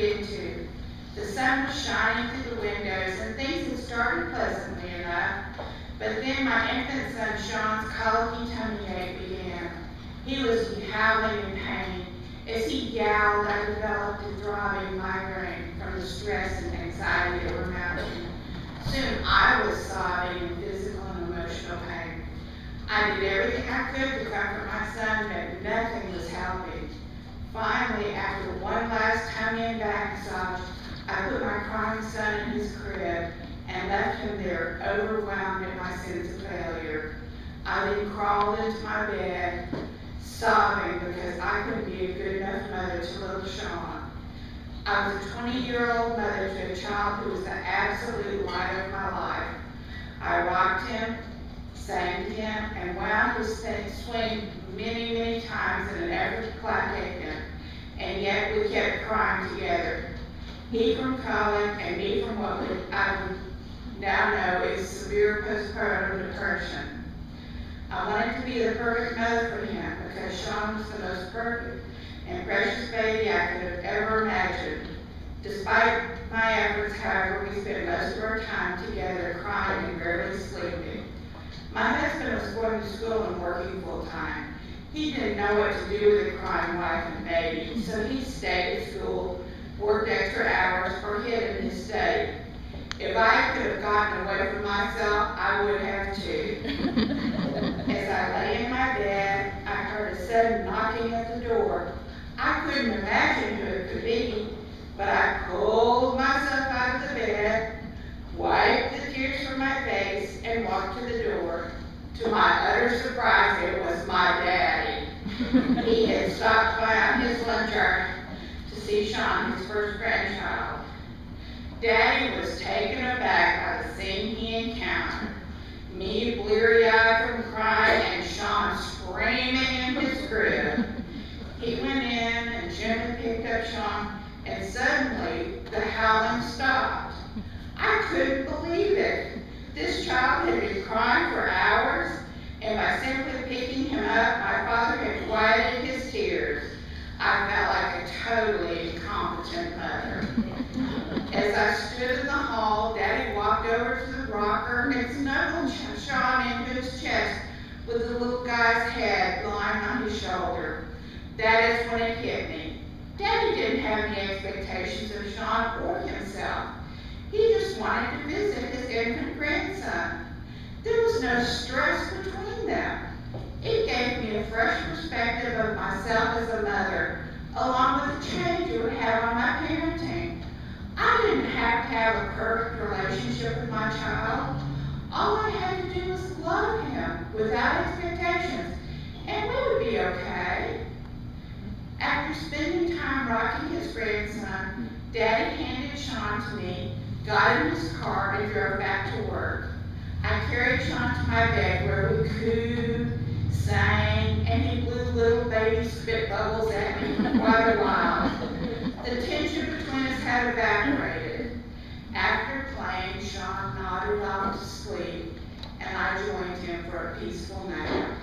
into. The sun was shining through the windows, and things had started pleasantly enough. But then my infant son Sean's colicky tummy ache began. He was howling in pain. As he yowled, I developed a throbbing migraine from the stress and anxiety that were mounting. Soon I was sobbing in physical and emotional pain. I did everything I could to comfort my son, but nothing was helping. Finally, after one last tummy and back massage, I put my crying son in his crib and left him there, overwhelmed at my sense of failure. I then crawled into my bed, sobbing because I couldn't be a good enough mother to little Sean. I was a 20-year-old mother to a child who was the absolute light of my life. I rocked him, sang to him, and wound his swing many, many times in an effort to placate him, and yet we kept crying together. He from colic and me from what I would now know is severe postpartum depression. I wanted to be the perfect mother for him because Sean was the most perfect and precious baby I could have ever imagined. Despite my efforts, however, we spent most of our time together crying and barely sleeping. My husband was going to school and working full time. He didn't know what to do with a crying wife and baby, so he stayed at school, worked extra hours, or hid in his study. If I could have gotten away from myself, I would have too. As I lay in my bed, I heard a sudden knocking at the door. I couldn't imagine who it could be, but I pulled myself out of the bed, wiped the tears from my face, and walked to the door. To my utter surprise, it was my daddy. He had stopped by on his lunch hour to see Sean, his first grandchild. Daddy was taken aback by the scene he encountered. Me bleary-eyed from crying and Sean screaming in his crib. He went in and gently picked up Sean, and suddenly the howling stopped. I couldn't believe it. This child had been crying for hours, and by simply picking him up, my father had quieted his tears. I felt like a totally incompetent mother. As I stood in the hall, Daddy walked over to the rocker and snuggled Sean into his chest with the little guy's head lying on his shoulder. That is when it hit me. Daddy didn't have any expectations of Sean or himself. He just wanted to visit his infant grandson. There was no stress between them. It gave me a fresh perspective of myself as a mother, along with the change it would have on my parenting. I didn't have to have a perfect relationship with my child. All I had to do was love him without expectations, and we would be okay. After spending time rocking his grandson, Daddy handed Sean to me, got in his car, and drove back to work. I carried Sean to my bed where we cooed, sang, and he blew little baby spit bubbles at me for quite a while. The tension between us had evaporated. After playing, Sean nodded off to sleep, and I joined him for a peaceful nap.